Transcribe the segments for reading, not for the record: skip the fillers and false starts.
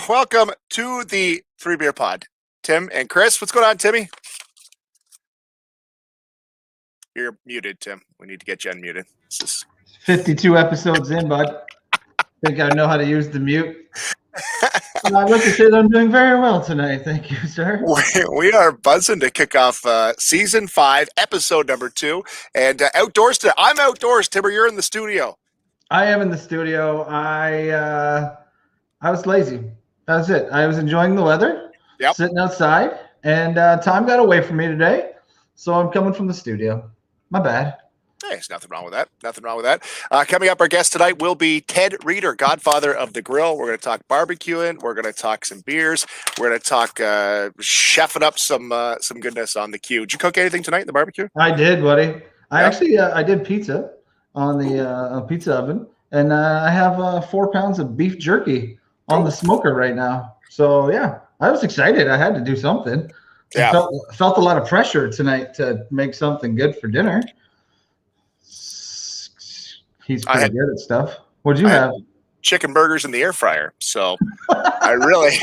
welcome to the Three Beer Pod. Tim and Chris, what's going on, Timmy? You're muted, Tim. We need to get you unmuted. This is 52 episodes in, bud. Think I know how to use the mute. I'd like to say that I'm doing very well tonight. Thank you, sir. We are buzzing to kick off season 5, episode number 2, and outdoors today. I'm outdoors, Tim. You're in the studio. I am in the studio. I was lazy. That was it. I was enjoying the weather, sitting outside, and time got away from me today, so I'm coming from the studio. My bad. Hey, there's nothing wrong with that. Nothing wrong with that. Coming up, our guest tonight will be Ted Reeder, godfather of the grill. We're going to talk barbecuing. We're going to talk some beers. We're going to talk chefing up some goodness on the queue. Did you cook anything tonight in the barbecue? I did, buddy. I did pizza on the pizza oven, and I have 4 pounds of beef jerky on the smoker right now. So yeah, I was excited. I had to do something. Yeah. Felt a lot of pressure tonight to make something good for dinner. He's pretty good at stuff. What'd you have? Chicken burgers in the air fryer. So I really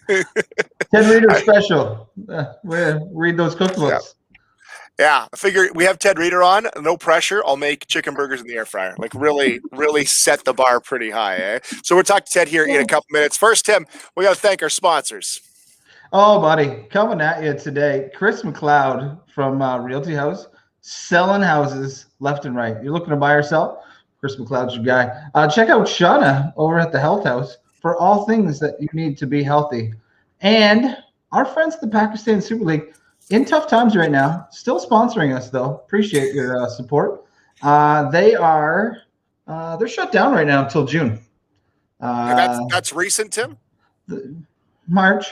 Ted Reeder special. Read those cookbooks. Yeah, I figure we have Ted Reeder on. No pressure. I'll make chicken burgers in the air fryer. Like really set the bar pretty high. Eh? So we'll talk to Ted here in a couple minutes. First, Tim, we got to thank our sponsors. Oh, buddy, coming at you today, Chris McLeod from Realty House, selling houses left and right. You're looking to buy or sell? Chris McLeod's your guy. Check out Shauna over at the Health House for all things that you need to be healthy. And our friends at the Pakistan Super League, in tough times right now, still sponsoring us though. Appreciate your support. They're shut down right now until June. That's recent, Tim. March.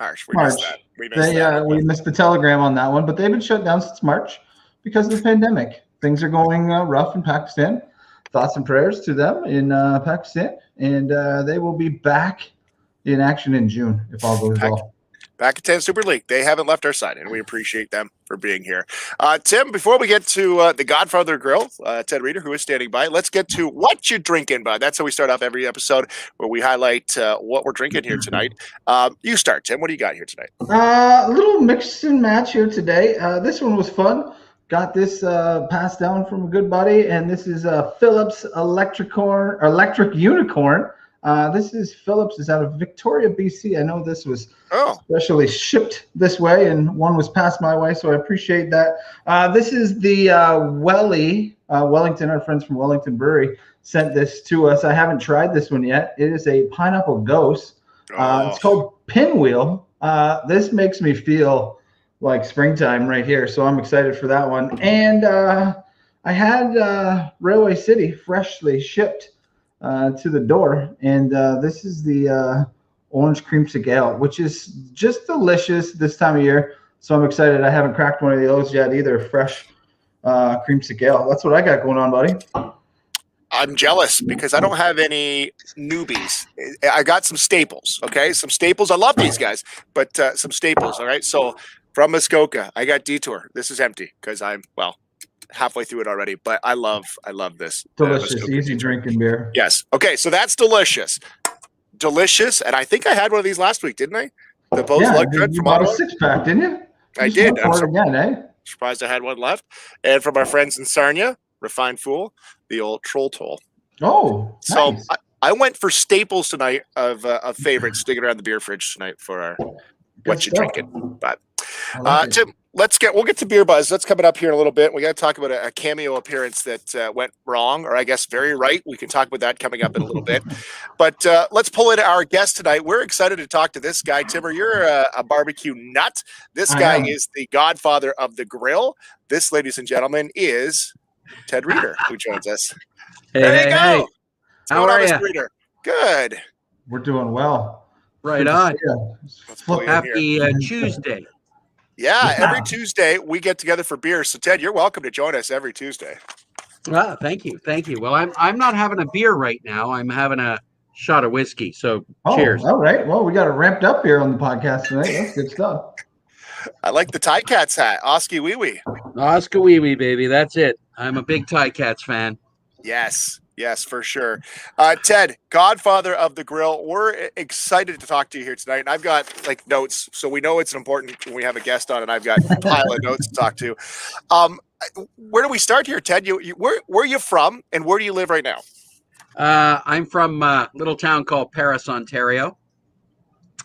Missed that. We missed the telegram on that one, but they've been shut down since March because of the pandemic. Things are going rough in Pakistan. Thoughts and prayers to them in Pakistan, and they will be back in action in June if all goes well. Pakistan Super League. They haven't left our side, and we appreciate them for being here. Tim, before we get to the Godfather Grill, Ted Reeder, who is standing by, let's get to what you're drinking, bud. That's how we start off every episode, where we highlight what we're drinking here tonight. You start, Tim. What do you got here tonight? A little mix and match here today. This one was fun. Got this passed down from a good buddy, and this is Phillips Electric Unicorn. This is Phillips is out of Victoria, BC. I know this was specially shipped this way, and one was passed my way, so I appreciate that. This is the Wellington. Our friends from Wellington Brewery sent this to us. I haven't tried this one yet. It is a pineapple ghost. It's called Pinwheel. This makes me feel like springtime right here, so I'm excited for that one. And I had Railway City freshly shipped to the door, and this is the orange creamsicle ale, which is just delicious this time of year, so I'm excited. I haven't cracked one of those yet either. Fresh creamsicle ale. That's what I got going on, buddy. I'm jealous because I don't have any newbies. I got some staples, okay? Some staples. I love these guys, but some staples, all right? So from Muskoka, I got Detour. This is empty because I'm, halfway through it already, but I love this. Delicious, easy drinking beer. Yes. Okay, so that's delicious. Delicious, and I think I had one of these last week, didn't I? The Bose Lug Good from Ottawa. You bought a 6-pack, didn't you? I did. I'm surprised I had one left. And from our friends in Sarnia, Refined Fool, the old Troll Toll. Oh, so nice. I went for staples tonight of favorites sticking around the beer fridge tonight for our what you drinking. But Tim, we'll get to beer buzz. That's coming up here in a little bit. We got to talk about a cameo appearance that went wrong, or I guess very right. We can talk about that coming up in a little bit. But let's pull in our guest tonight. We're excited to talk to this guy. Timmer, you're a barbecue nut. This guy is the godfather of the grill. This, ladies and gentlemen, is Ted Reeder, who joins us. There you go. Hey. How are you? Reeder? Good. We're doing well. Right on. Happy Tuesday. Yeah, every Tuesday we get together for beer. So Ted, you're welcome to join us every Tuesday. Thank you. Well, I'm not having a beer right now. I'm having a shot of whiskey. So cheers. All right. Well, we got it ramped up here on the podcast tonight. That's good stuff. I like the Tie Cats hat. Oski Wee Wee. Oscar Wee Wee, baby. That's it. I'm a big Tie Cats fan. Yes. Yes, for sure. Ted, godfather of the grill, we're excited to talk to you here tonight. And I've got like notes, so we know it's important when we have a guest on, and I've got a pile of notes to talk to. Where do we start here, Ted? Where are you from, and where do you live right now? I'm from a little town called Paris, Ontario,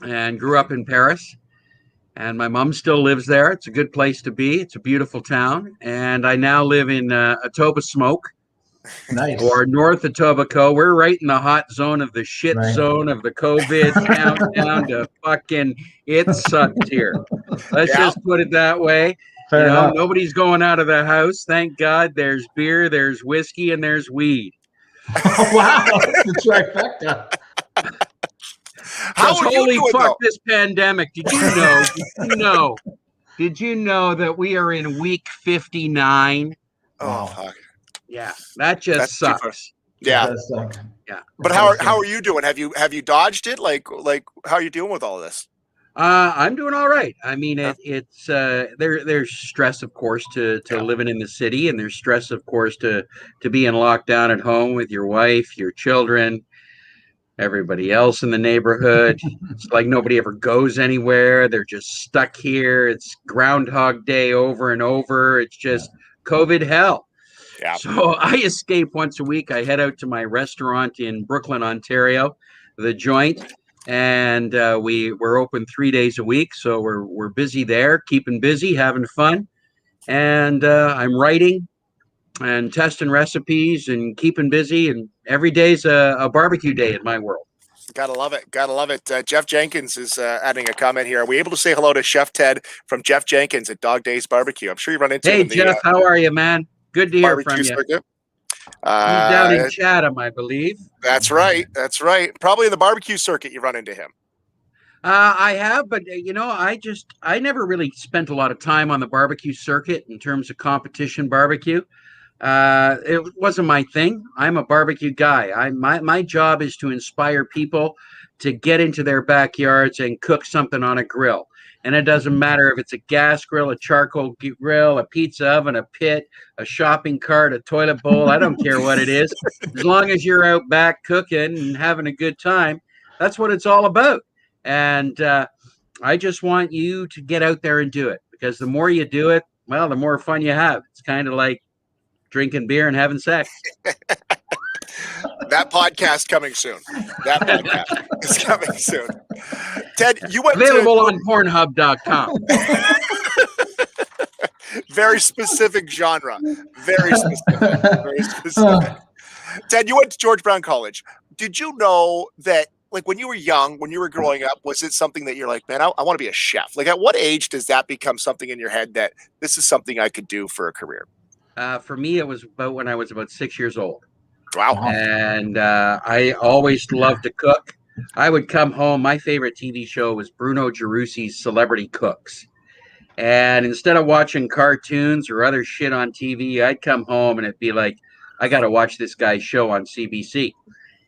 and grew up in Paris. And my mom still lives there. It's a good place to be. It's a beautiful town. And I now live in Etobicoke, Nice. or North Etobicoke. We're right in the hot zone of the shit zone of the COVID countdown to fucking it sucks here. Let's just put it that way. Fair enough. Nobody's going out of the house. Thank God. There's beer, there's whiskey, and there's weed. Oh, wow, the trifecta. Holy fuck, this pandemic. Did you know that we are in week 59? Oh, fuck. Yeah, that sucks. Yeah. Yeah. But how are you doing? Have you dodged it? Like how are you doing with all of this? I'm doing all right. I mean, it's there's stress, of course, to living in the city, and there's stress, of course, to be in lockdown at home with your wife, your children, everybody else in the neighborhood. It's like nobody ever goes anywhere. They're just stuck here. It's Groundhog Day over and over. It's just COVID hell. Yeah. So I escape once a week. I head out to my restaurant in Brooklyn, Ontario, The Joint, and we're open 3 days a week. So we're busy there, keeping busy, having fun, and I'm writing and testing recipes and keeping busy. And every day's a barbecue day in my world. Gotta love it. Gotta love it. Jeff Jenkins is adding a comment here. Are we able to say hello to Chef Ted from Jeff Jenkins at Dog Days Barbecue? I'm sure you run into him. Hey, Jeff, how are you, man? Good to hear from you. Circuit. He's down in Chatham, I believe. That's right. That's right. Probably in the barbecue circuit you run into him. I have, but I never really spent a lot of time on the barbecue circuit in terms of competition barbecue. It wasn't my thing. I'm a barbecue guy. My job is to inspire people to get into their backyards and cook something on a grill. And it doesn't matter if it's a gas grill, a charcoal grill, a pizza oven, a pit, a shopping cart, a toilet bowl. I don't care what it is. As long as you're out back cooking and having a good time, that's what it's all about. And I just want you to get out there and do it, because the more you do it, well, the more fun you have. It's kind of like drinking beer and having sex. That podcast coming soon. That podcast is coming soon. Ted, you went available on Pornhub.com. Very specific genre. Very specific. Very specific. Ted, you went to George Brown College. Did you know that, like, when you were young, when you were growing up, was it something that you're like, man, I want to be a chef? Like, at what age does that become something in your head that this is something I could do for a career? For me, it was about when I was about 6 years old. Wow. And I always loved to cook. I would come home. My favorite TV show was Bruno Gerussi's Celebrity Cooks. And instead of watching cartoons or other shit on TV, I'd come home and it'd be like, I got to watch this guy's show on CBC.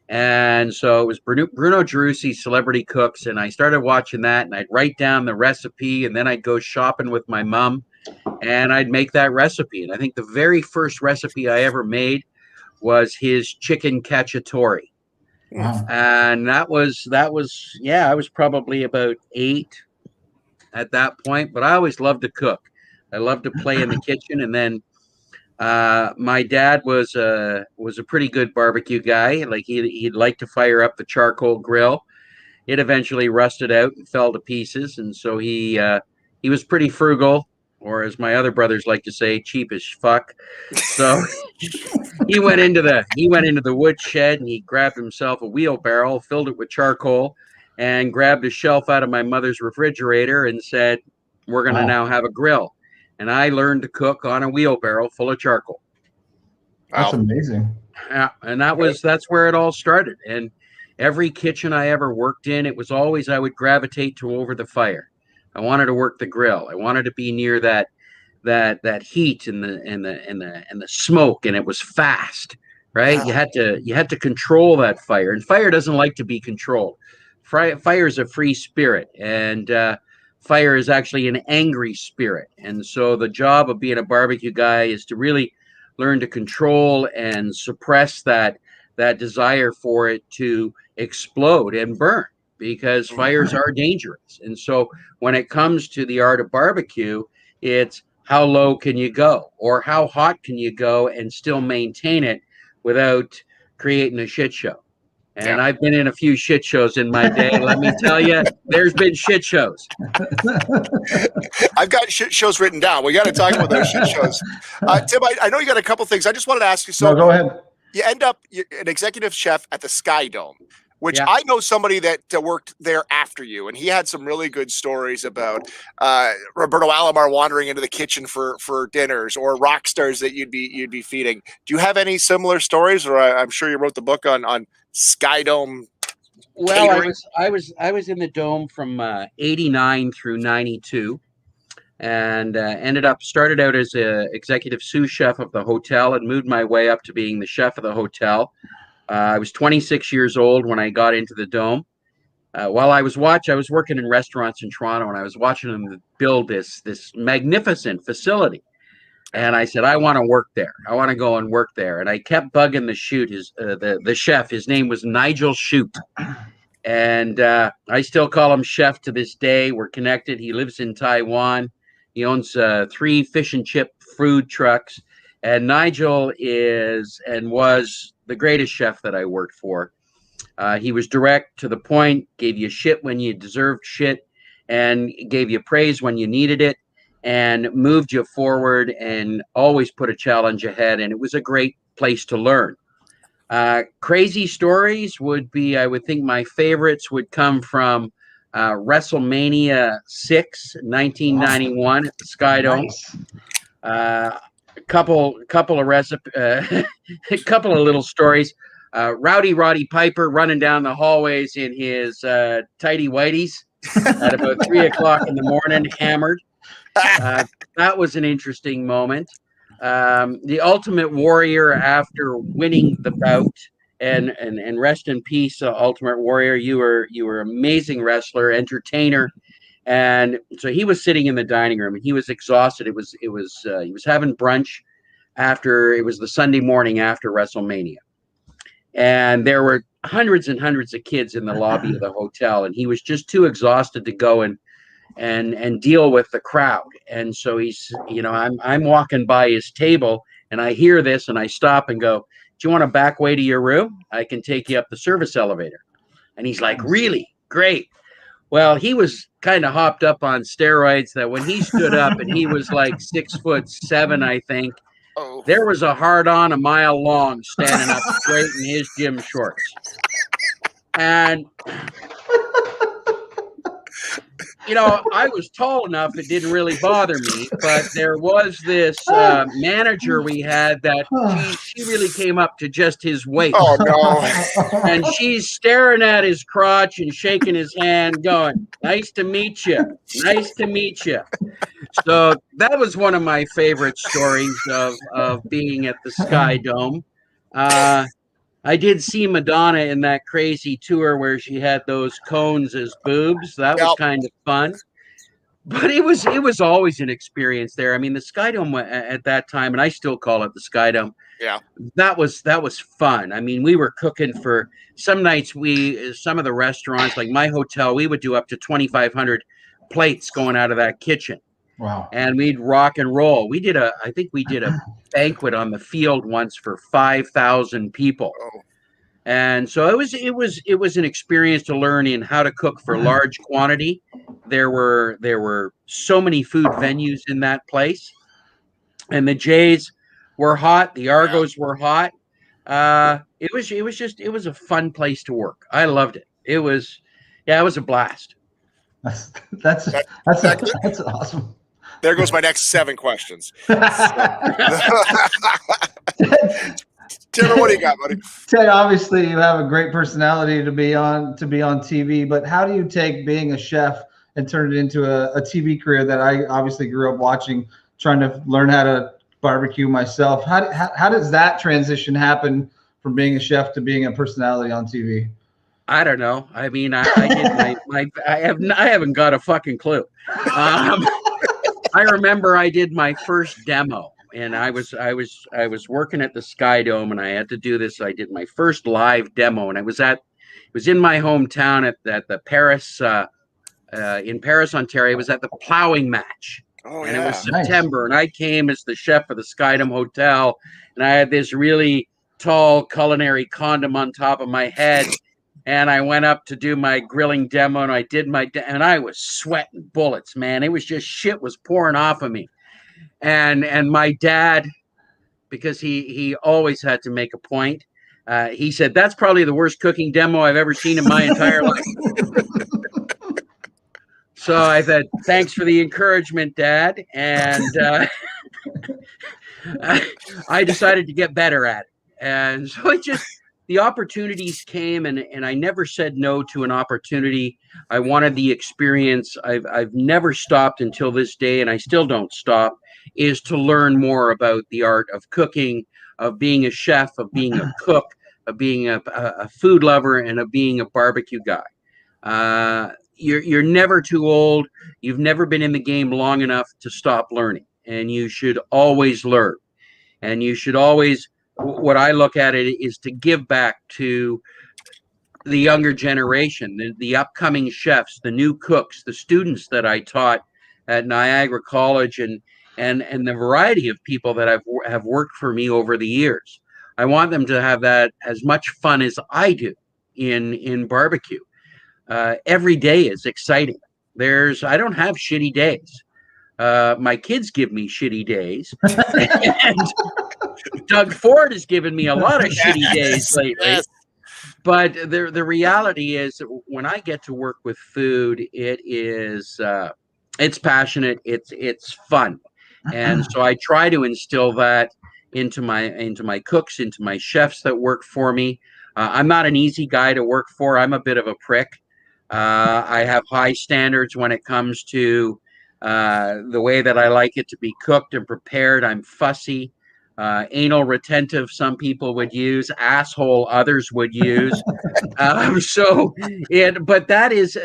And so it was Bruno Gerussi's Celebrity Cooks. And I started watching that, and I'd write down the recipe, and then I'd go shopping with my mom, and I'd make that recipe. And I think the very first recipe I ever made was his chicken cacciatore. Wow. And that was I was probably about 8 at that point, but I always loved to cook. I loved to play in the kitchen. And then my dad was a pretty good barbecue guy. Like he'd like to fire up the charcoal grill. It eventually rusted out and fell to pieces, and so he was pretty frugal, or as my other brothers like to say, cheap as fuck. So he went into the wood shed, and he grabbed himself a wheelbarrow, filled it with charcoal, and grabbed a shelf out of my mother's refrigerator and said, "We're going to now have a grill." And I learned to cook on a wheelbarrow full of charcoal. That's amazing. Yeah, and that's where it all started. And every kitchen I ever worked in, it was always I would gravitate to over the fire. I wanted to work the grill. I wanted to be near that heat and the smoke, and it was fast, right? Wow. You had to control that fire, and fire doesn't like to be controlled. Fire is a free spirit, and fire is actually an angry spirit. And so the job of being a barbecue guy is to really learn to control and suppress that that desire for it to explode and burn, because fires are dangerous. And so when it comes to the art of barbecue, it's how low can you go, or how hot can you go and still maintain it without creating a shit show. And I've been in a few shit shows in my day. Let me tell you, there's been shit shows. I've got shit shows written down. We got to talk about those shit shows. Tim, I know you got a couple things. I just wanted to ask you. So no, go ahead. You end up an executive chef at the Sky Dome, which I know somebody that worked there after you, and he had some really good stories about Roberto Alomar wandering into the kitchen for dinners, or rock stars that you'd be feeding. Do you have any similar stories? Or I'm sure you wrote the book on Sky Dome. Well, I was in the Dome from 89 through 92, and started out as a executive sous chef of the hotel, and moved my way up to being the chef of the hotel. I was 26 years old when I got into the Dome. While I was working in restaurants in Toronto, and I was watching them build this magnificent facility. And I said, I want to work there. I want to go and work there. And I kept bugging the chef. His name was Nigel Shute. And I still call him chef to this day. We're connected. He lives in Taiwan. He owns 3 fish and chip food trucks. And Nigel is and was the greatest chef that I worked for. He was direct to the point, gave you shit when you deserved shit, and gave you praise when you needed it, and moved you forward, and always put a challenge ahead. And it was a great place to learn. Crazy stories would be, I would think my favorites would come from WrestleMania 6, 1991 at the Sky Dome. Nice. A couple of little stories. Rowdy Roddy Piper running down the hallways in his tighty whities at about 3 o'clock in the morning, hammered. That was an interesting moment. The Ultimate Warrior, after winning the bout, and rest in peace, Ultimate Warrior. You were amazing wrestler, entertainer, and so he was sitting in the dining room and he was exhausted. He was having brunch after, it was the Sunday morning after WrestleMania, and there were hundreds and hundreds of kids in the lobby of the hotel, and he was just too exhausted to go and deal with the crowd. And so he's, I'm walking by his table and I hear this and I stop and go, do you want to back way to your room? I can take you up the service elevator. And he's like, really? Great. Well, he was kind of hopped up on steroids, that when he stood up, and he was like 6'7", I think, there was a hard on a mile long standing up straight in his gym shorts. And I was tall enough, it didn't really bother me, but there was this manager we had that she really came up to just his waist. Oh, no. And she's staring at his crotch and shaking his hand, going, nice to meet you. Nice to meet you. So that was one of my favorite stories of being at the Sky Dome. I did see Madonna in that crazy tour where she had those cones as boobs. That was kind of fun. But it was always an experience there. I mean, the Sky Dome at that time, and I still call it the Sky Dome. Yeah. That was fun. I mean, we were cooking for some nights. Some of the restaurants, like my hotel, we would do up to 2,500 plates going out of that kitchen. Wow. And we'd rock and roll. I think we did a banquet on the field once for 5,000 people. Oh. And so it was an experience to learn in how to cook for large quantity. There were so many food venues in that place, and the Jays were hot. The Argos were hot. It was a fun place to work. I loved it. It was a blast. That's awesome. There goes my next 7 questions. Tim, what do you got, buddy? Ted, obviously you have a great personality to be on TV, but how do you take being a chef and turn it into a TV career that I obviously grew up watching, trying to learn how to barbecue myself? How does that transition happen from being a chef to being a personality on TV? I don't know. I mean, I did I haven't got a fucking clue. I remember I did my first demo, and I was working at the Sky Dome, and I had to do this. I did my first live demo, and it was in my hometown at the Paris in Paris, Ontario. It was at the plowing match. Oh, And it was Nice. September, and I came as the chef of the Skydom Hotel, and I had this really tall culinary condom on top of my head, and I went up to do my grilling demo, and I did and I was sweating bullets, man. It was just shit was pouring off of me, and my dad, because he always had to make a point, he said, "That's probably the worst cooking demo I've ever seen in my entire life." So I said, "Thanks for the encouragement, Dad." And I decided to get better at it. And so the opportunities came, and I never said no to an opportunity. I wanted the experience. I've never stopped until this day, and I still don't stop, is to learn more about the art of cooking, of being a chef, of being a cook, of being a food lover, and of being a barbecue guy. You're never too old. You've never been in the game long enough to stop learning, and you should always learn. And you should always, what I look at it is to give back to the younger generation, the upcoming chefs, the new cooks, the students that I taught at Niagara College, and the variety of people that have worked for me over the years. I want them to have that as much fun as I do in barbecue. Every day is exciting. I don't have shitty days. My kids give me shitty days. And Doug Ford has given me a lot of shitty days lately. Yes. But the reality is, when I get to work with food, it's passionate, it's fun. And so I try to instill that into my cooks, into my chefs that work for me. I'm not an easy guy to work for. I'm a bit of a prick. I have high standards when it comes to the way that I like it to be cooked and prepared. I'm fussy, anal retentive, some people would use, asshole others would use. But that's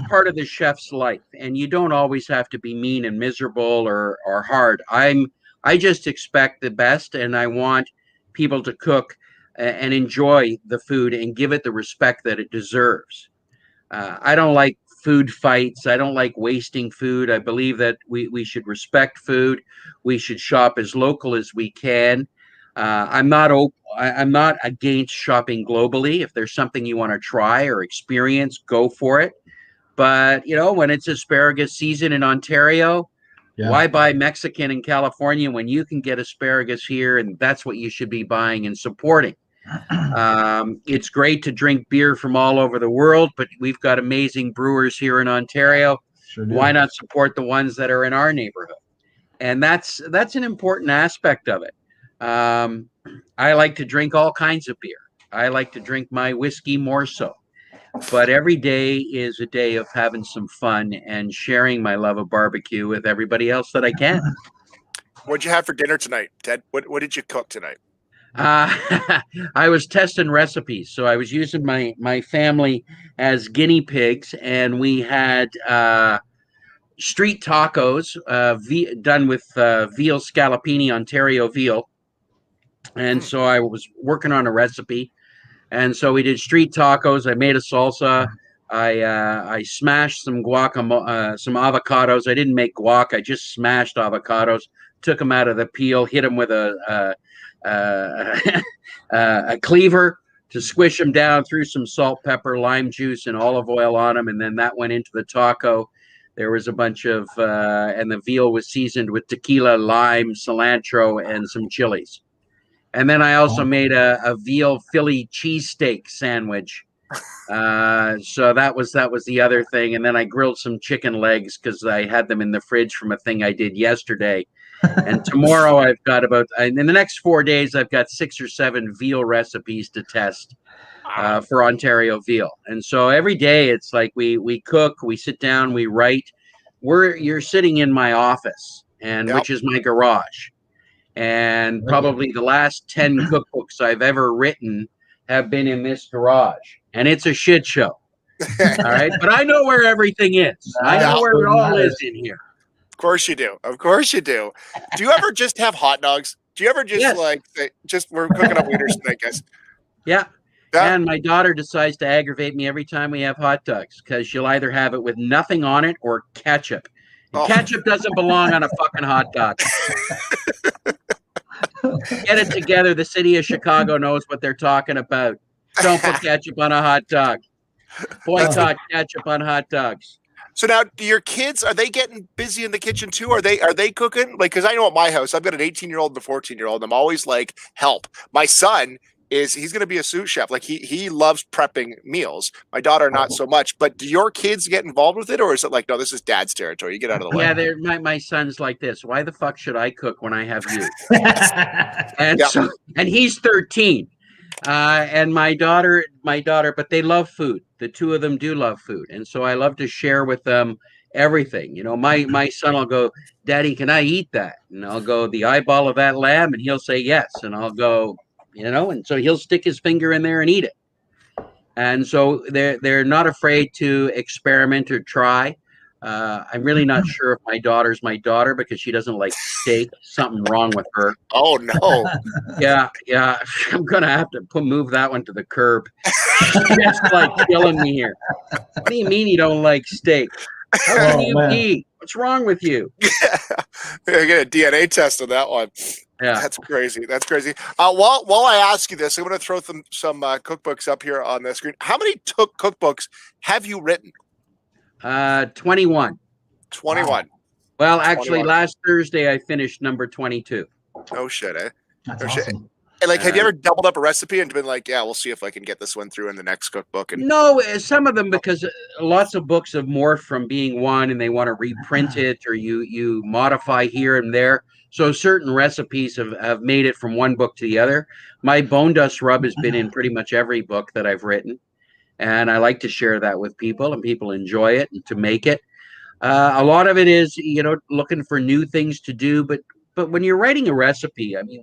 part of the chef's life, and you don't always have to be mean and miserable or hard. I just expect the best, and I want people to cook and enjoy the food and give it the respect that it deserves. I don't like food fights. I don't like wasting food. I believe that we should respect food. We should shop as local as we can. I'm not against shopping globally. If there's something you want to try or experience, go for it. But when it's asparagus season in Ontario, why buy Mexican in California when you can get asparagus here? And that's what you should be buying and supporting. It's great to drink beer from all over the world, but we've got amazing brewers here in Ontario. Sure do. Why not support the ones that are in our neighborhood? And that's an important aspect of it. I like to drink all kinds of beer. I like to drink my whiskey more so. But every day is a day of having some fun and sharing my love of barbecue with everybody else that I can. What'd you have for dinner tonight, Ted? What did you cook tonight? I was testing recipes, so I was using my family as guinea pigs, and we had street tacos done with veal scallopini, Ontario veal. And so I was working on a recipe, and so we did street tacos. I made a salsa. I smashed some some avocados. I didn't make guac. I just smashed avocados, took them out of the peel, hit them with a cleaver to squish them down, threw some salt, pepper, lime juice, and olive oil on them, and then that went into the taco. There was a bunch of and the veal was seasoned with tequila, lime, cilantro, and some chilies. And then I also made a veal Philly cheesesteak sandwich. So that was the other thing. And then I grilled some chicken legs because I had them in the fridge from a thing I did yesterday. And tomorrow I've got in the next 4 days, I've got 6 or 7 veal recipes to test for Ontario veal. And so every day it's like we cook, we sit down, we write. You're sitting in my office, and which is my garage. And probably the last 10 cookbooks I've ever written have been in this garage. And it's a shit show. All right. But I know where everything is. I know where it all is in here. course you do. Of course you do. Do you ever just have hot dogs? Do you ever just Yes. like say, just we're cooking up wieners tonight, guys? Yeah. Yeah. And my daughter decides to aggravate me every time we have hot dogs because she'll either have it with nothing on it or ketchup. And Oh. ketchup doesn't belong on a fucking hot dog. Get it together. The city of Chicago knows what they're talking about. Don't put ketchup on a hot dog. Boycott ketchup on hot dogs. So now, do your kids, are they getting busy in the kitchen too? Are they cooking? Like, because I know at my house, I've got an 18-year-old and a 14-year-old. I'm always like, help. My son he's going to be a sous chef. Like he loves prepping meals. My daughter, not so much. But do your kids get involved with it, or is it like, no, this is dad's territory? You get out of the way. Yeah, my son's like this. Why the fuck should I cook when I have you? And he's 13. And my daughter, but they love food. The two of them do love food. And so I love to share with them everything. You know, my son will go, Daddy, can I eat that? And I'll go, the eyeball of that lamb? And he'll say yes. And I'll go, you know, and so he'll stick his finger in there and eat it. And so they're not afraid to experiment or try. I'm really not sure if my daughter's my daughter because she doesn't like steak. Something wrong with her. Oh no. Yeah. I'm gonna have to move that one to the curb. It's like killing me here. What do you mean you don't like steak? How can you eat? What's wrong with you? I get a DNA test on that one. Yeah, that's crazy. That's crazy. While I ask you this, I'm going to throw some cookbooks up here on the screen. How many cookbooks have you written? 21. 21. Wow. Well, actually, last Thursday I finished number 22. Oh shit, eh? That's awesome. And like, have you ever doubled up a recipe and been like, yeah, we'll see if I can get this one through in the next cookbook? And no, some of them, because lots of books have morphed from being one and they want to reprint it, or you modify here and there. So certain recipes have made it from one book to the other. My bone dust rub has been in pretty much every book that I've written. And I like to share that with people, and people enjoy it and to make it. A lot of it is, you know, looking for new things to do. But when you're writing a recipe, I mean,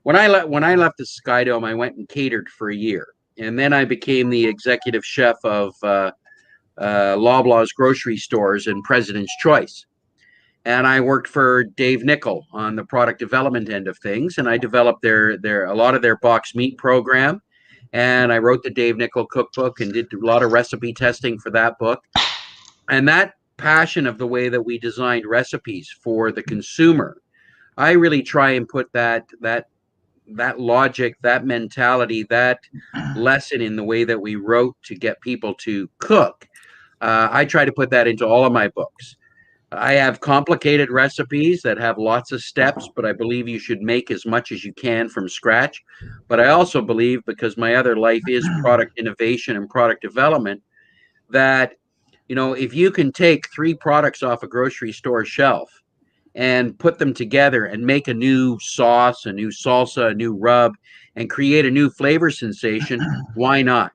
when I left the Skydome, I went and catered for a year. And then I became the executive chef of Loblaws grocery stores and President's Choice. And I worked for Dave Nickel on the product development end of things. And I developed a lot of their box meat program. And I wrote the Dave Nickel cookbook and did a lot of recipe testing for that book. And that passion of the way that we designed recipes for the consumer, I really try and put that logic, that mentality, that lesson in the way that we wrote to get people to cook. I try to put that into all of my books. I have complicated recipes that have lots of steps, but I believe you should make as much as you can from scratch. But I also believe, because my other life is product innovation and product development, that, you know, if you can take 3 products off a grocery store shelf and put them together and make a new sauce, a new salsa, a new rub, and create a new flavor sensation, why not?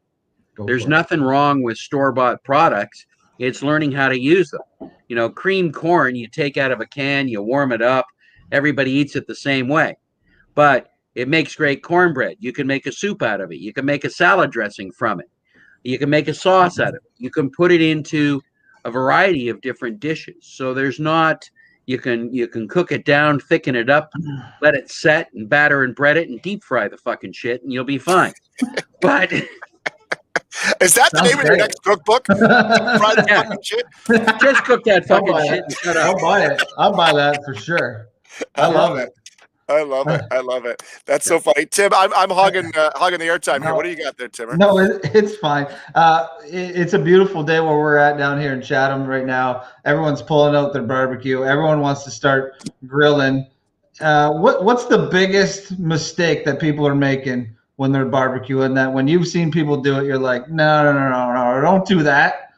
There's nothing wrong with store-bought products. It's learning how to use them. You know, creamed corn, you take out of a can, you warm it up, everybody eats it the same way. But it makes great cornbread. You can make a soup out of it. You can make a salad dressing from it. You can make a sauce out of it. You can put it into a variety of different dishes. So there's not, you can cook it down, thicken it up, let it set, and batter and bread it, and deep fry the fucking shit, and you'll be fine. But is that the name of your next cookbook? Fry the fucking shit. Just cook that fucking shit and shut up. I'll buy it. I'll buy that for sure. I love it. I love it. I love it. That's so funny, Tim. I'm hogging the airtime here. What do you got there, Timmer? No, it's fine. It's a beautiful day where we're at down here in Chatham right now. Everyone's pulling out their barbecue. Everyone wants to start grilling. What's the biggest mistake that people are making when they're barbecuing? That when you've seen people do it, you're like, no, don't do that.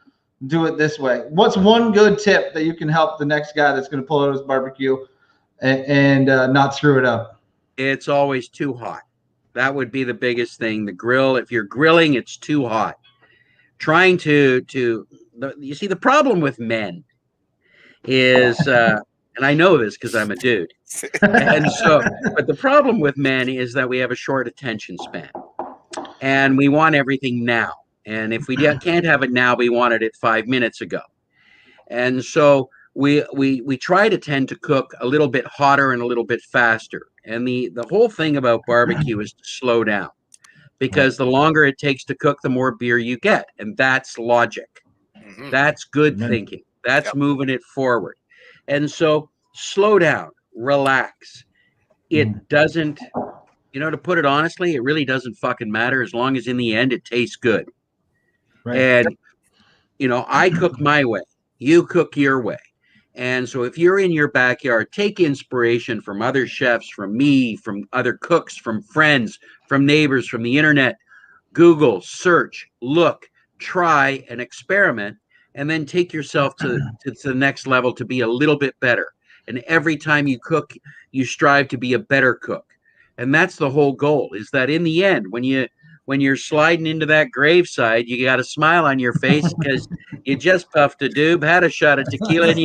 Do it this way. What's one good tip that you can help the next guy that's going to pull out his barbecue and not screw it up? It's always too hot. That would be the biggest thing. The grill, if you're grilling, it's too hot. Trying to you see, the problem with men is, and I know this because I'm a dude. And so, but the problem with men is that we have a short attention span, and we want everything now. And if we can't have it now, we wanted it 5 minutes ago. And so we try to tend to cook a little bit hotter and a little bit faster. And the whole thing about barbecue is to slow down, because the longer it takes to cook, the more beer you get. And that's logic. Mhm. That's good thinking. That's moving it forward. And so slow down, relax. It doesn't, to put it honestly, it really doesn't fucking matter as long as in the end it tastes good. Right. And, I cook my way, you cook your way. And so if you're in your backyard, take inspiration from other chefs, from me, from other cooks, from friends, from neighbors, from the internet. Google, search, look, try, and experiment, and then take yourself to the next level to be a little bit better. And every time you cook, you strive to be a better cook. And that's the whole goal, is that in the end, when you're sliding into that graveside, you got a smile on your face because you just puffed a doob, had a shot of tequila, and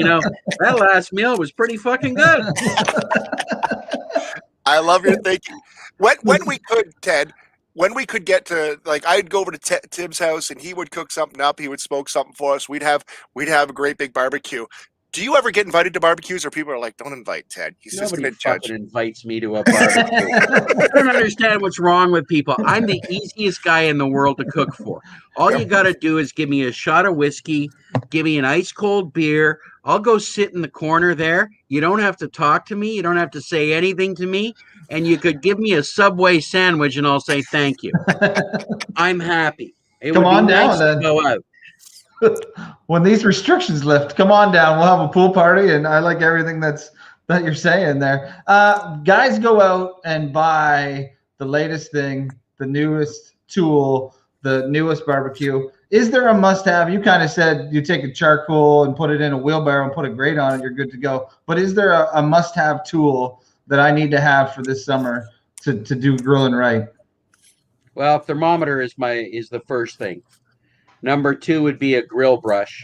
that last meal was pretty fucking good. I love your thinking. When we could, Ted, when we could get to, like, I'd go over to Tim's house and he would cook something up. He would smoke something for us. We'd have a great big barbecue. Do you ever get invited to barbecues, or people are like, "Don't invite Ted. He's just going to judge." Nobody invites me to a barbecue. I don't understand what's wrong with people. I'm the easiest guy in the world to cook for. All you got to do is give me a shot of whiskey, give me an ice cold beer. I'll go sit in the corner there. You don't have to talk to me. You don't have to say anything to me. And you could give me a Subway sandwich and I'll say thank you. I'm happy. It Come would be on down, nice then. to go out. When these restrictions lift, come on down. We'll have a pool party, and I like everything that you're saying there. Guys go out and buy the latest thing, the newest tool, the newest barbecue. Is there a must-have? You kind of said you take a charcoal and put it in a wheelbarrow and put a grate on it, you're good to go. But is there a must-have tool that I need to have for this summer to do grilling right? Well, thermometer is the first thing. Number 2 would be a grill brush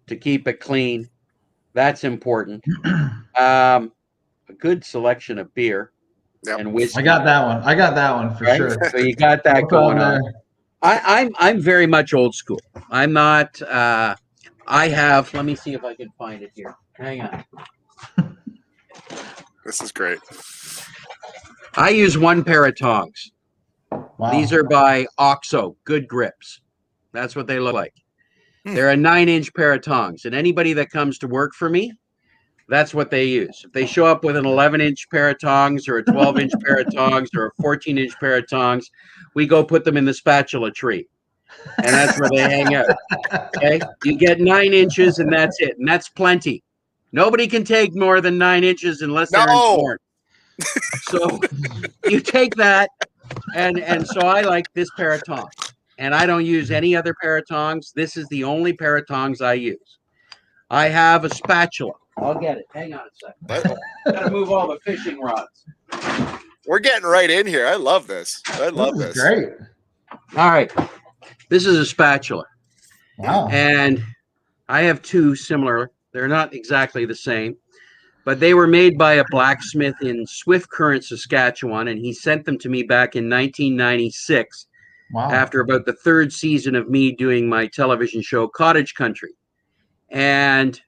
to keep it clean. That's important. A good selection of beer and whiskey. I got that one for sure. So you got that going on. I'm very much old school. I'm not. Let me see if I can find it here. Hang on. This is great. I use one pair of tongs. Wow. These are by OXO. Good grips. That's what they look like. They're a 9-inch pair of tongs. And anybody that comes to work for me, that's what they use. If they show up with an 11-inch pair of tongs or a 12-inch pair of tongs or a 14-inch pair of tongs, we go put them in the spatula tree. And that's where they hang out. Okay? You get 9 inches and that's it. And that's plenty. Nobody can take more than 9 inches unless they're informed. So you take that, and so I like this pair of tongs. And I don't use any other pair of tongs. This is the only pair of tongs I use. I have a spatula. I'll get it. Hang on a second. Gotta move all the fishing rods. We're getting right in here. I love this. I love this. Great. All right. This is a spatula. Wow. And I have 2 similar. They're not exactly the same, but they were made by a blacksmith in Swift Current, Saskatchewan, and he sent them to me back in 1996. Wow. After about the 3rd season of me doing my television show, Cottage Country. And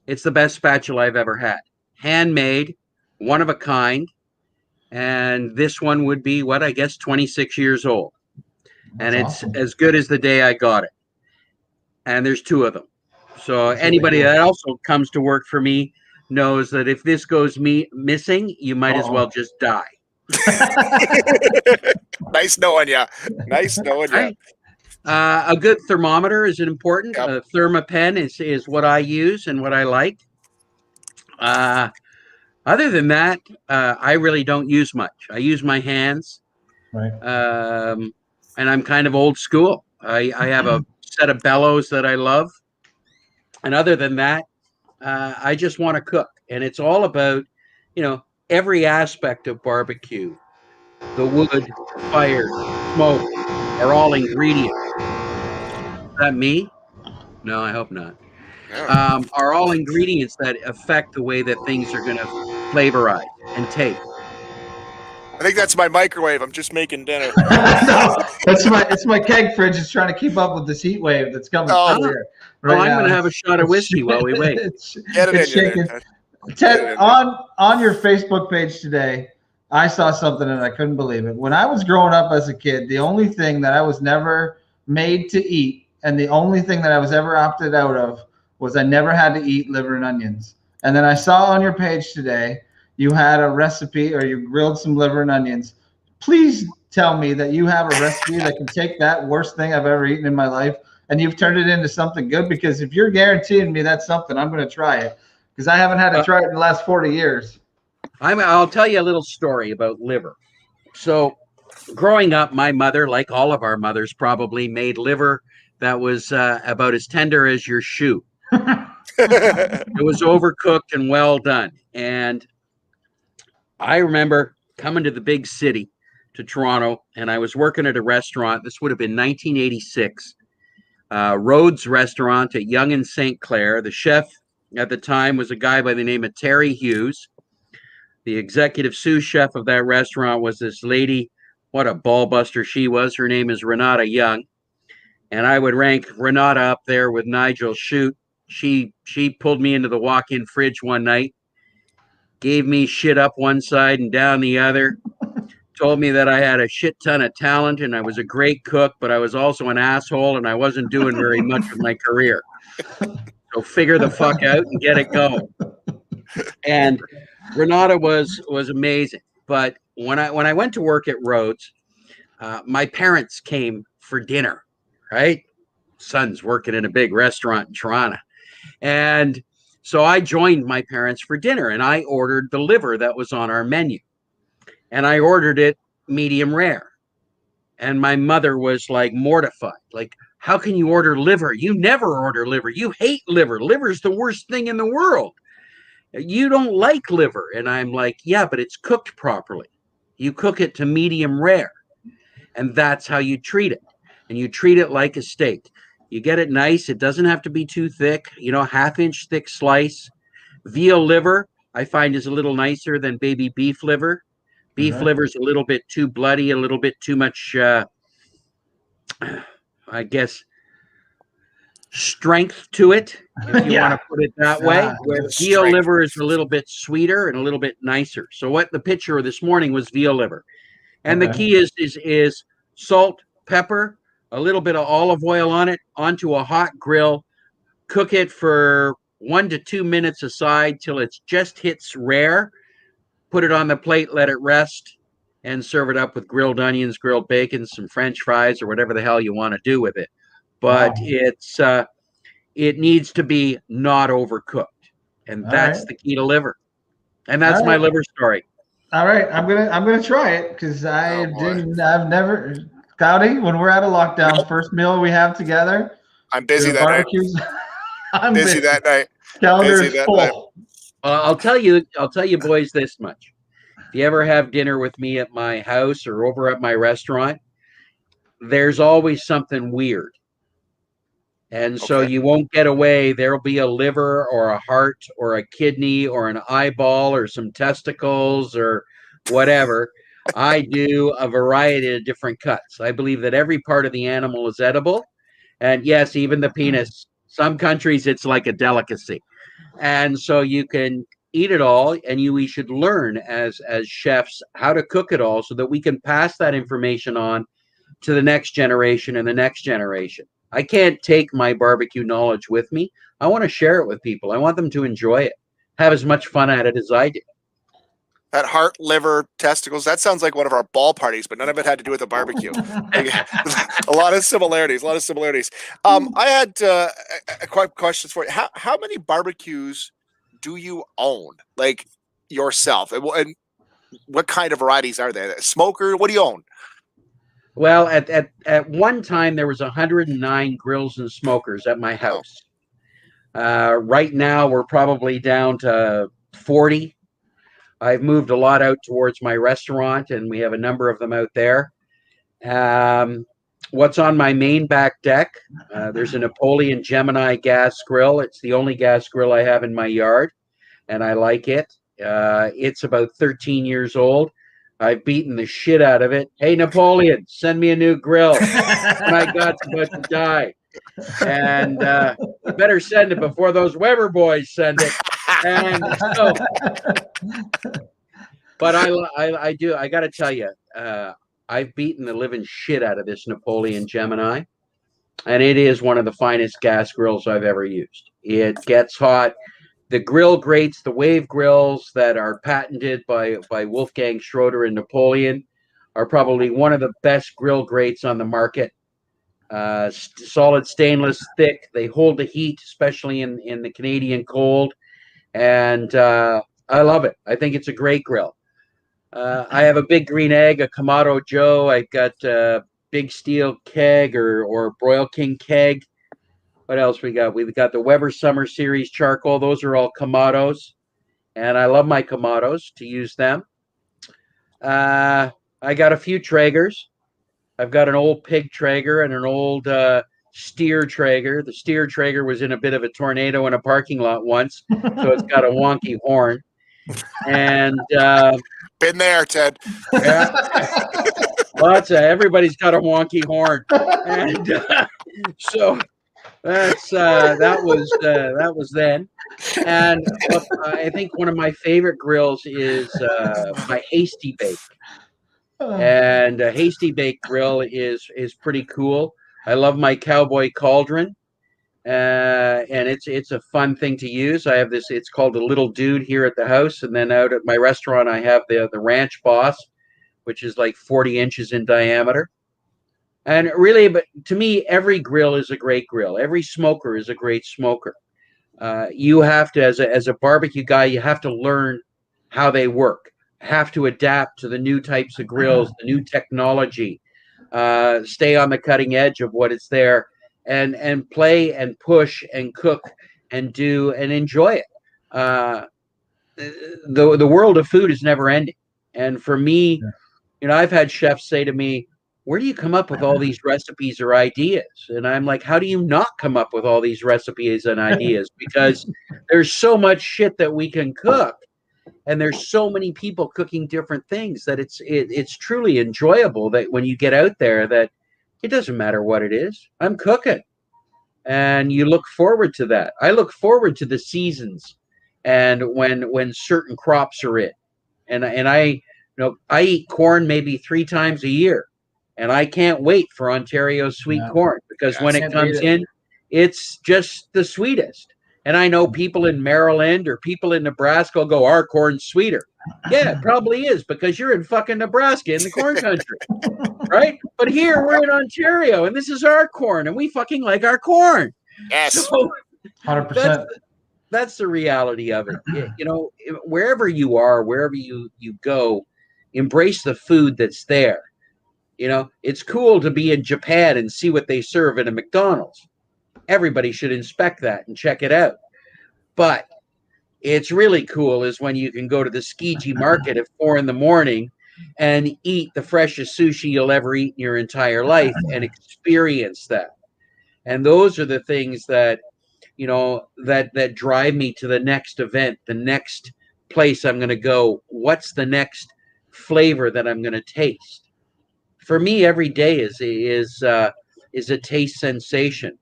it's the best spatula I've ever had. Handmade, one of a kind. And this one would be, 26 years old. And it's as good as the day I got it. And there's 2 of them. So anybody that also comes to work for me knows that if this goes missing, you might as well just die. Nice knowing you. Nice knowing you. A good thermometer is important. Yep. A thermopen is what I use and what I like. Other than that, I really don't use much. I use my hands. Right. And I'm kind of old school. I have a set of bellows that I love. And other than that, I just want to cook. And it's all about, every aspect of barbecue. The wood, fire, smoke are all ingredients. Is that me? No, I hope not. Yeah. Are all ingredients that affect the way that things are going to flavorize and taste. I think that's my microwave. I'm just making dinner. No, it's my keg fridge. It's trying to keep up with this heat wave that's coming Oh. through here. Well, I'm now. going to have a shot of whiskey while we wait. Get it it's in you shaking. there, Ted. Ted, on your Facebook page today, I saw something and I couldn't believe it. When I was growing up as a kid, the only thing that I was never made to eat and the only thing that I was ever opted out of was I never had to eat liver and onions. And then I saw on your page today you had a recipe or you grilled some liver and onions. Please tell me that you have a recipe that can take that worst thing I've ever eaten in my life and you've turned it into something good, because if you're guaranteeing me that's something, I'm going to try it, because I haven't had to try it in the last 40 years. I'll tell you a little story about liver. So growing up, my mother, like all of our mothers probably, made liver that was about as tender as your shoe. It was overcooked and well done. And I remember coming to the big city, to Toronto, and I was working at a restaurant. This would have been 1986. Rhodes Restaurant at Yonge and St. Clair. The chef at the time was a guy by the name of Terry Hughes. The executive sous chef of that restaurant was this lady. What a ballbuster she was. Her name is Renata Young. And I would rank Renata up there with Nigel Shute. She pulled me into the walk-in fridge one night, gave me shit up one side and down the other, told me that I had a shit ton of talent and I was a great cook, but I was also an asshole and I wasn't doing very much with my career. So figure the fuck out and get it going. And Renata was amazing. But when I went to work at Rhodes, my parents came for dinner, right? Son's working in a big restaurant in Toronto. And so I joined my parents for dinner and I ordered the liver that was on our menu. And I ordered it medium rare. And my mother was like mortified. Like, how can you order liver? You never order liver. You hate liver. Liver's the worst thing in the world. You don't like liver. And I'm like, yeah, but it's cooked properly. You cook it to medium rare. And that's how you treat it. And you treat it like a steak. You get it nice. It doesn't have to be too thick. 1/2-inch thick slice. Veal liver, I find, is a little nicer than baby beef liver. Beef liver's a little bit too bloody, a little bit too much, I guess, strength to it, if you want to put it that way. Where veal liver is a little bit sweeter and a little bit nicer. So what the picture this morning was veal liver. And the key is salt, pepper, a little bit of olive oil on it, onto a hot grill. Cook it for 1 to 2 minutes aside till it just hits rare. Put it on the plate, let it rest, and serve it up with grilled onions, grilled bacon, some French fries, or whatever the hell you want to do with it. But it needs to be not overcooked, and that's the key to liver. And that's my liver story. All right, I'm gonna try it, because I've never, Cloudy, when we're out of lockdown, first meal we have together. I'm busy that barbecues. night. I'm busy that night. Calendar is full. Night. I'll tell you, boys, this much. If you ever have dinner with me at my house or over at my restaurant, there's always something weird. And so you won't get away. There'll be a liver or a heart or a kidney or an eyeball or some testicles or whatever. I do a variety of different cuts. I believe that every part of the animal is edible. And yes, even the penis. Some countries, it's like a delicacy. And so you can eat it all, and we should learn as chefs how to cook it all so that we can pass that information on to the next generation and the next generation. I can't take my barbecue knowledge with me. I want to share it with people. I want them to enjoy it, have as much fun at it as I do. That heart, liver, testicles, that sounds like one of our ball parties, but none of it had to do with a barbecue. A lot of similarities. I had a question for you. How many barbecues do you own, like yourself? And what kind of varieties are there? Smoker, what do you own? Well, at one time, there was 109 grills and smokers at my house. Right now, we're probably down to 40. I've moved a lot out towards my restaurant, and we have a number of them out there. What's on my main back deck? There's a Napoleon Gemini gas grill. It's the only gas grill I have in my yard, and I like it. It's about 13 years old. I've beaten the shit out of it. Hey, Napoleon, send me a new grill. My God's about to die. And you better send it before those Weber boys send it. And so, but I do. I got to tell you, I've beaten the living shit out of this Napoleon Gemini, and it is one of the finest gas grills I've ever used. It gets hot. The grill grates, the wave grills that are patented by Wolfgang Schroeder and Napoleon, are probably one of the best grill grates on the market. Solid stainless, thick. They hold the heat, especially in the Canadian cold. And I love it. I think it's a great grill. I have a big green egg, a Kamado Joe. I've got a big steel keg or Broil King keg. What else we got? We've got the Weber Summer Series charcoal. Those are all Kamados. And I love my Kamados to use them. I got a few Traegers. I've got an old pig Traeger and an old steer Traeger. The steer Traeger was in a bit of a tornado in a parking lot once, so it's got a wonky horn. And been there, Ted. Yeah, everybody's got a wonky horn, and so that was then. And I think one of my favorite grills is my Hasty Bake. And a Hasty Bake grill is pretty cool. I love my Cowboy Cauldron, and it's a fun thing to use. I have this. It's called the Little Dude here at the house, and then out at my restaurant I have the Ranch Boss, which is like 40 inches in diameter. And really, but to me, every grill is a great grill. Every smoker is a great smoker. You have to, as a barbecue guy, you have to learn how they work. Have to adapt to the new types of grills, the new technology, stay on the cutting edge of what is there, and play and push and cook and do and enjoy it. The world of food is never ending. And for me, I've had chefs say to me, where do you come up with all these recipes or ideas? And I'm like, how do you not come up with all these recipes and ideas? Because there's so much shit that we can cook. And there's so many people cooking different things that it's truly enjoyable that when you get out there that it doesn't matter what it is, I'm cooking. And you look forward to that. I look forward to the seasons and when certain crops are in. And I eat corn maybe 3 times a year. And I can't wait for Ontario's sweet corn because when it comes in, it's just the sweetest. And I know people in Maryland or people in Nebraska will go, our corn's sweeter. Yeah, it probably is because you're in fucking Nebraska in the corn country, right? But here we're in Ontario and this is our corn and we fucking like our corn. Yes. So 100%. That's the reality of it. Wherever you are, wherever you go, embrace the food that's there. It's cool to be in Japan and see what they serve in a McDonald's. Everybody should inspect that and check it out. But it's really cool is when you can go to the Tsukiji market at 4 a.m. and eat the freshest sushi you'll ever eat in your entire life and experience that. And those are the things that, that drive me to the next event, the next place I'm going to go. What's the next flavor that I'm going to taste? For me, every day is a taste sensation.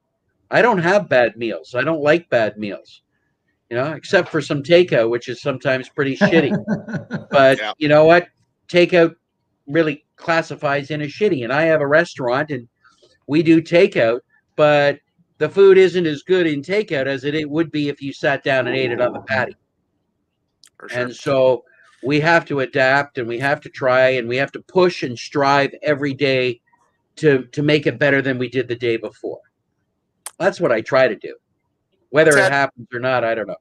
I don't have bad meals. I don't like bad meals, except for some takeout, which is sometimes pretty shitty. But You know what? Takeout really classifies in as shitty. And I have a restaurant and we do takeout, but the food isn't as good in takeout as it would be if you sat down and ate it on the patio. Sure. And so we have to adapt and we have to try and we have to push and strive every day to make it better than we did the day before. That's what I try to do. Whether Ted, it happens or not, I don't know.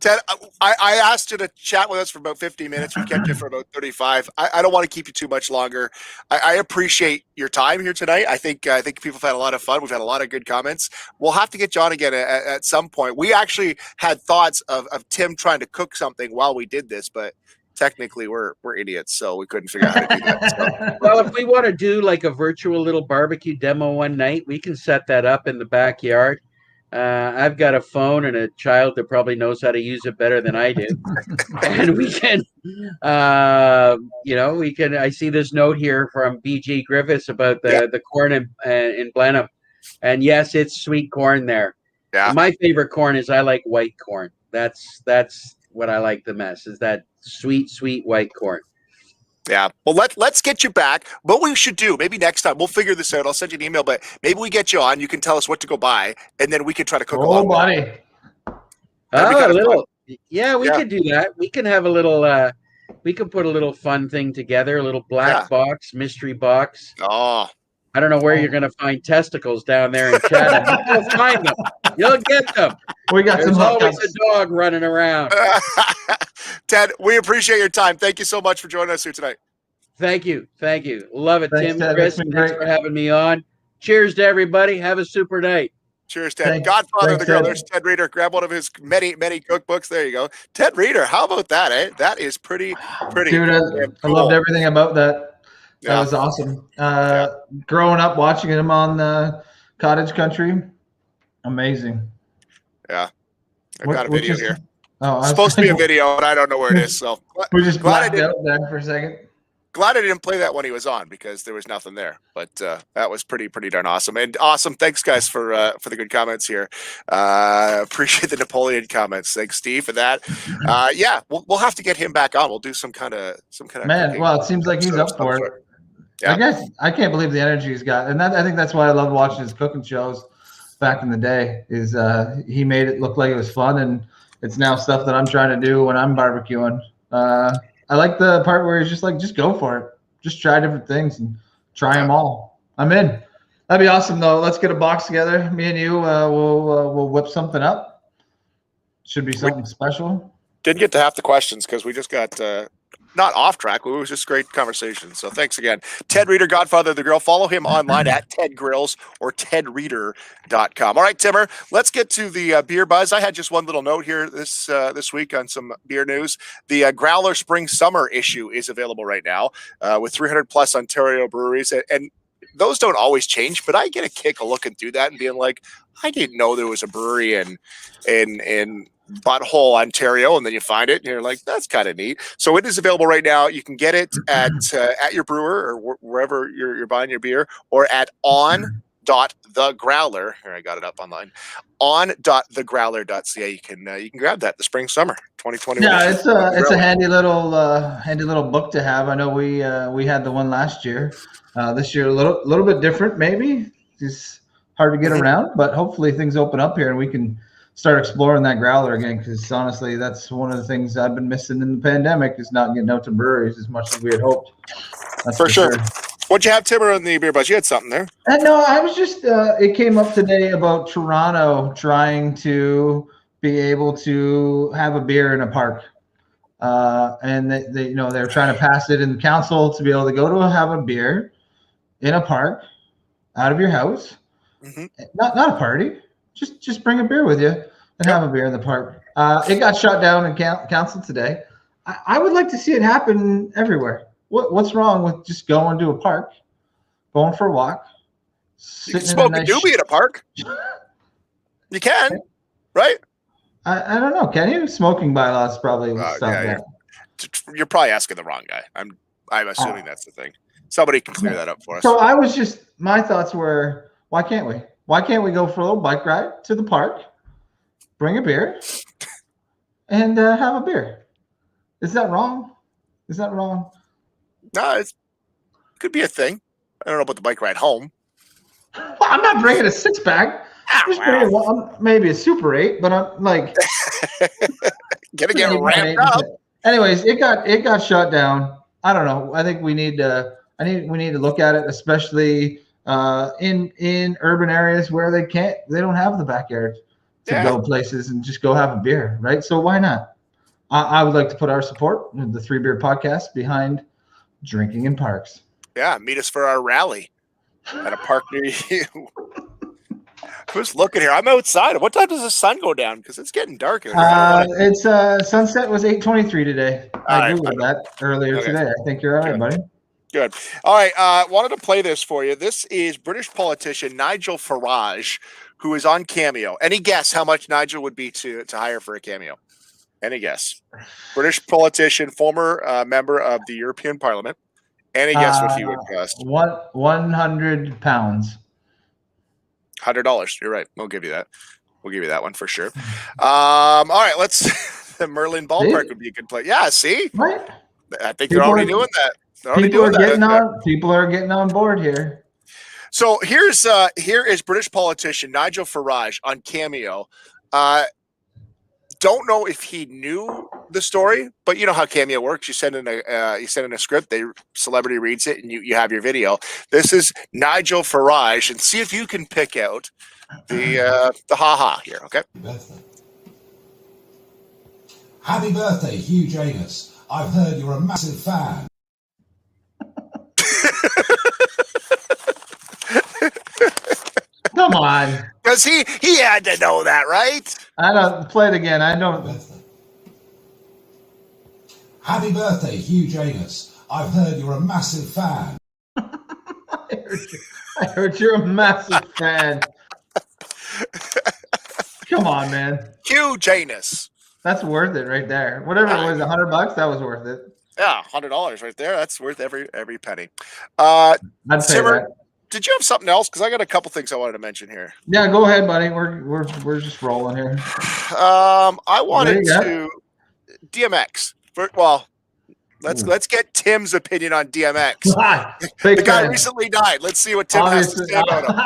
Ted, I asked you to chat with us for about 50 minutes. We kept you for about 35. I don't want to keep you too much longer. I appreciate your time here tonight. I think people have had a lot of fun. We've had a lot of good comments. We'll have to get you on again at some point. We actually had thoughts of Tim trying to cook something while we did this, but technically we're idiots, so we couldn't figure out how to do that. So. Well, if we want to do like a virtual little barbecue demo one night, we can set that up in the backyard. I've got a phone and a child that probably knows how to use it better than I do. And we can, we can. I see this note here from BG Griffiths about the corn in Blenheim, and yes, it's sweet corn there. Yeah. My favorite corn is I like white corn. That's what I like the best. Is that sweet white corn. Yeah. Well, let's get you back. What we should do, maybe next time, we'll figure this out. I'll send you an email, but maybe we get you on. You can tell us what to go buy, and then we can try to cook along. Buddy. Oh, a little. Yeah, we could do that. We can have a little. We can put a little fun thing together. A little black box, mystery box. Oh. I don't know where you're going to find testicles down there in Chatham. You'll find them. You'll get them. We got There's some always a dog running around. Ted, we appreciate your time. Thank you so much for joining us here tonight. Thank you. Love it, Thanks, Tim. Ted. Chris, thanks for having me on. Cheers to everybody. Have a super night. Cheers, Ted. Thanks. Godfather of the Grill. Ted. There's Ted Reeder. Grab one of his many cookbooks. There you go. Ted Reeder. How about that, eh? That is pretty. Dude, I loved everything about that. That was awesome. Growing up, watching him on Cottage Country, amazing. Yeah. I got a video here. Oh, it's supposed to be a video, but I don't know where it is. So we're just blacked out there for a second. Glad I didn't play that when he was on because there was nothing there. But that was pretty darn awesome. And awesome. Thanks, guys, for the good comments here. Appreciate the Napoleon comments. Thanks, Steve, for that. Yeah, we'll have to get him back on. We'll do some kind of man. Well, it seems like he's up for it. Yeah. I guess I can't believe the energy he's got, and I think that's why I loved watching his cooking shows back in the day. Is he made it look like it was fun, and it's now stuff that I'm trying to do when I'm barbecuing. I like the part where he's just like, just go for it, just try different things and try them all. I'm in. That'd be awesome, though. Let's get a box together. Me and you, we'll whip something up. Should be something special. Didn't get to half the questions because we just got. Not off track. It was just great conversation. So thanks again. Ted Reeder, Godfather of the Grill. Follow him online at Ted Grills or tedreeder.com. All right, Timmer, let's get to the beer buzz. I had just one little note here this week on some beer news. The Growler Spring Summer issue is available right now with 300 plus Ontario breweries. And those don't always change, but I get a kick of looking through that and being like, I didn't know there was a brewery in Butthole, Ontario, and then you find it and you're like, that's kind of neat. So it is available right now. You can get it at your brewer or wherever you're buying your beer, or at on.thegrowler. Here, I got it up online. On.thegrowler.ca. You can grab that the spring summer 2021. Yeah, it's a handy little book to have. I know we had the one last year. This year a little bit different, maybe. It's hard to get around, but hopefully things open up here and we can start exploring that growler again, because honestly, that's one of the things I've been missing in the pandemic, is not getting out to breweries as much as we had hoped. That's for sure. What'd you have, Timber, on the beer buzz? You had something there. No, I was just it came up today about Toronto trying to be able to have a beer in a park, and they they're trying to pass it in the council to be able to go to have a beer in a park out of your house, not a party. Just bring a beer with you and have a beer in the park. It got shut down in council today. I would like to see it happen everywhere. What's wrong with just going to a park, going for a walk? You can smoke a doobie at a park. You can, right? I don't know. Can you? Smoking bylaws probably stop that. You're probably asking the wrong guy. I'm assuming that's the thing. Somebody can clear that up for us. So my thoughts were, why can't we? Why can't we go for a little bike ride to the park, bring a beer, and have a beer? Is that wrong? No, it could be a thing. I don't know about the bike ride home. Well, I'm not bringing a 6-pack. Maybe a Super 8, but I'm like gonna get ramped up. Anyways, it got shut down. I don't know. I think we need to look at it, especially in urban areas where they don't have the backyard to go places and just go have a beer, right? So why not? I would like to put our support, the 3 Beer Podcast, behind drinking in parks. Yeah, meet us for our rally at a park near you. Who's looking here? I'm outside. What time does the sun go down? Because it's getting dark here. It's sunset was 8:23 today. I googled that earlier today. I think you're all right, buddy. Good. All right. Wanted to play this for you. This is British politician Nigel Farage, who is on Cameo. Any guess how much Nigel would be to hire for a Cameo? Any guess? British politician, former member of the European Parliament. Any guess what he would cost? 100 pounds. $100. You're right. We'll give you that. We'll give you that one for sure. All right, let's. The Merlin Ballpark would be a good play. Yeah, see, right? I think they're already doing that. People are getting on board here. So here is British politician Nigel Farage on Cameo. Don't know if he knew the story, but you know how Cameo works. You send in a script, celebrity reads it, and you have your video. This is Nigel Farage, and see if you can pick out the ha-ha here, okay? Happy birthday, Hugh Janus. I've heard you're a massive fan. Come on. Because he had to know that, right? I don't play it again. I know. Happy birthday, Hugh Janus. I've heard you're a massive fan. I heard you're a massive fan. Come on, man. Hugh Janus. That's worth it right there. Whatever it was, $100. That was worth it. Yeah, $100 right there. That's worth every penny. I'd say Simmer, that. did you have something else? Because I got a couple things I wanted to mention here. Yeah, go ahead, buddy. We're just rolling here. I wanted to DMX. Let's get Tim's opinion on DMX. The guy recently died. Let's see what Tim has to say about him.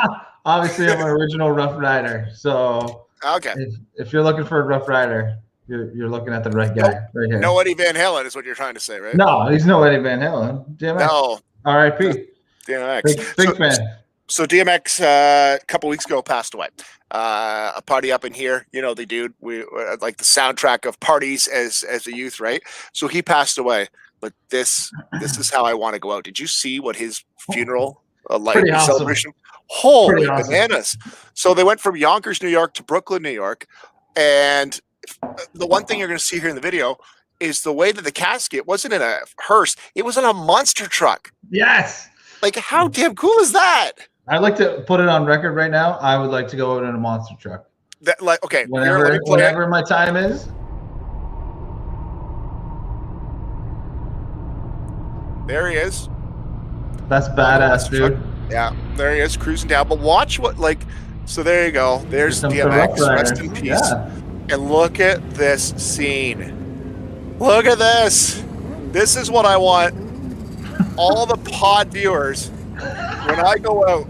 Obviously, I'm an original Rough Rider. So okay, if you're looking for a Rough Rider, you're looking at the right guy right here. No Eddie Van Halen is what you're trying to say, right? No, he's no Eddie Van Halen. DMX. No. R.I.P. DMX. Big fan. So DMX a couple weeks ago passed away. A party up in here, you know the dude. We like the soundtrack of parties as a youth, right? So he passed away. But this is how I want to go out. Did you see what his funeral celebration? Holy bananas! So they went from Yonkers, New York, to Brooklyn, New York, and the one thing you're going to see here in the video is the way that the casket wasn't in a hearse; it was in a monster truck. Yes. Like, how damn cool is that? I'd like to put it on record right now. I would like to go out in a monster truck. That, like, okay, whenever my time is. There he is. That's badass, dude. Yeah, there he is cruising down. But watch so there you go. There's DMX. Rest in peace. Yeah. And look at this scene. Look at this. This is what I want all the pod viewers when I go out.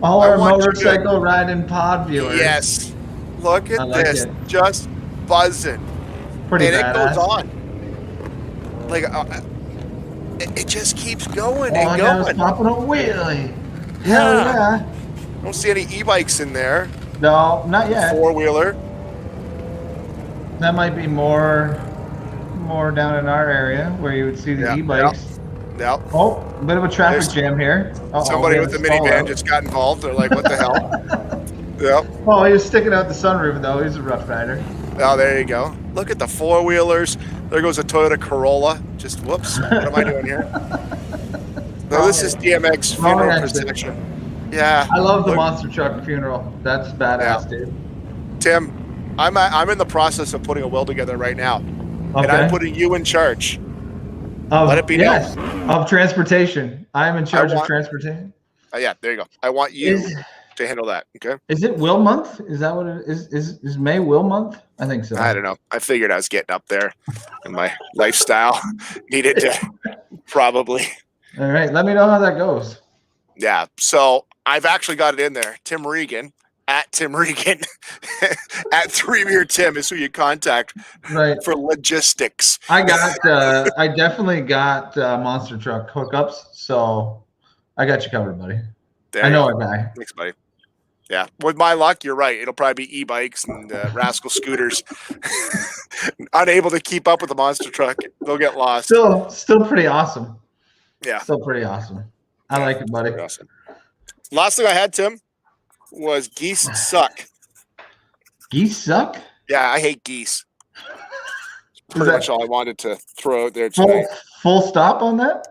All our motorcycle riding pod viewers. Yes. Look at this. Just buzzing. Pretty badass. It goes on. Like, it just keeps going and going. It's popping a wheelie. Hell yeah. Don't see any e-bikes in there. No, not yet. Four-wheeler. That might be more down in our area where you would see the e-bikes. Yeah. Oh, a bit of a traffic jam here. Somebody with a minivan just got involved. They're like, what the hell? Yep. Oh, he was sticking out the sunroof, though. He's a Rough Rider. Oh, there you go. Look at the four-wheelers. There goes a Toyota Corolla. Just, whoops. What am I doing here? No, this is DMX funeral procession. Yeah. I love the monster truck funeral. That's badass, dude. Tim, I'm in the process of putting a will together right now. Okay. And I'm putting you in charge. Let it be known. Of transportation. I'm in charge of transportation. Yeah, there you go. I want you to handle that. Okay. Is it Will Month? Is that what it is? Is May Will Month? I think so. I don't know. I figured I was getting up there, and my lifestyle needed to probably. All right. Let me know how that goes. Yeah. So I've actually got it in there. Tim Regan. At Tim Regan, at 3-Meter Tim is who you contact for logistics. I definitely got monster truck hookups, so I got you covered, buddy. I know a guy. Thanks, buddy. Yeah, with my luck, you're right. It'll probably be e-bikes and rascal scooters. Unable to keep up with the monster truck, they'll get lost. Still pretty awesome. Yeah, still pretty awesome. I like it, buddy. Awesome. Last thing I had, Tim, was geese suck. Geese suck? Yeah, I hate geese. Pretty much all I wanted to throw out there tonight. Full stop on that?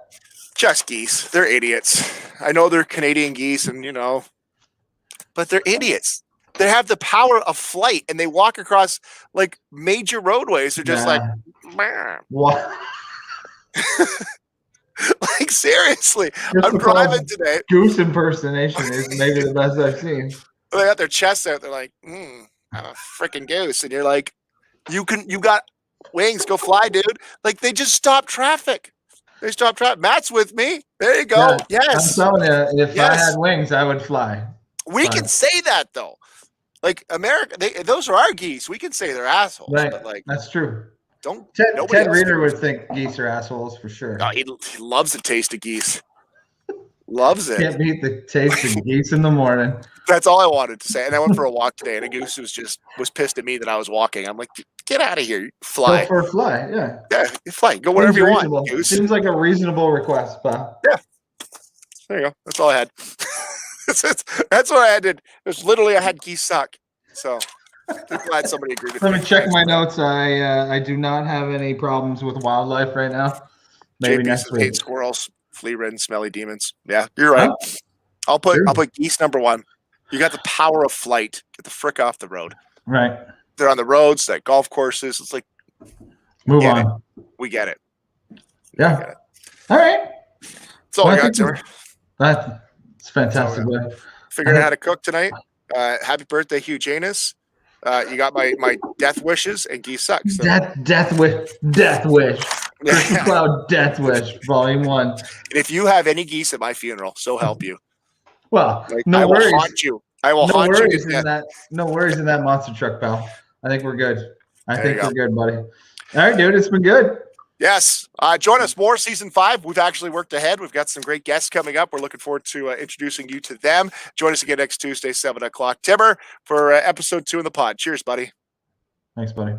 Just geese. They're idiots. I know they're Canadian geese, and but they're idiots. They have the power of flight, and they walk across like major roadways. They're just like, "Meh." What? Like seriously. Just I'm the call driving today. Goose impersonation is maybe the best I've seen. They got their chests out. They're like, I'm a freaking goose. And you're like, you got wings, go fly, dude. Like they just stop traffic. They stop traffic. Matt's with me. There you go. Yeah, Yes. I'm telling you, if I Yes. had wings, I would fly. We can say that though. Like America, those are our geese. We can say they're assholes. Right. But like, That's true. don't Ted nobody else Reader does. would think geese are assholes for sure. No, he loves the taste of geese. Loves it. Can't beat the taste of geese in the morning. That's all I wanted to say. And I went for a walk today, and a goose was pissed at me that I was walking. I'm like, get out of here, you fly. Go for a fly, yeah. Yeah, you fly. Go wherever you reasonable. want, goose. Seems like a reasonable request, pal. Yeah. There you go. That's all I had. That's what I had. It was literally I had geese suck. So just glad somebody agreed with me. Let me check my notes. I do not have any problems with wildlife right now. Maybe JP next says week. hate squirrels, flea-ridden, smelly demons. Yeah, you're right. Huh? I'll put True. geese number 1. You got the power of flight. Get the frick off the road. Right. They're on the roads, like golf courses. It's like Move Get on. we get it. Yeah. All right. That's all Well, I I got, think Timmer. That's fantastic. So, buddy. Figured out how to cook tonight. Happy birthday, Hugh Janus. You got my death wishes and geese suck. So. Death wish. Christian Cloud Death Wish, Volume 1. And if you have any geese at my funeral, so help you. Well, Like, no I will worries. haunt you. I will No haunt you. worries to in death. that. No worries in that monster truck, pal. I think we're good. I There think you we're good, buddy. All right, dude. It's been good. Yes. Join us more season 5. We've actually worked ahead. We've got some great guests coming up. We're looking forward to introducing you to them. Join us again next Tuesday, 7 o'clock. Timmer, for episode 2 in the pod. Cheers, buddy. Thanks, buddy.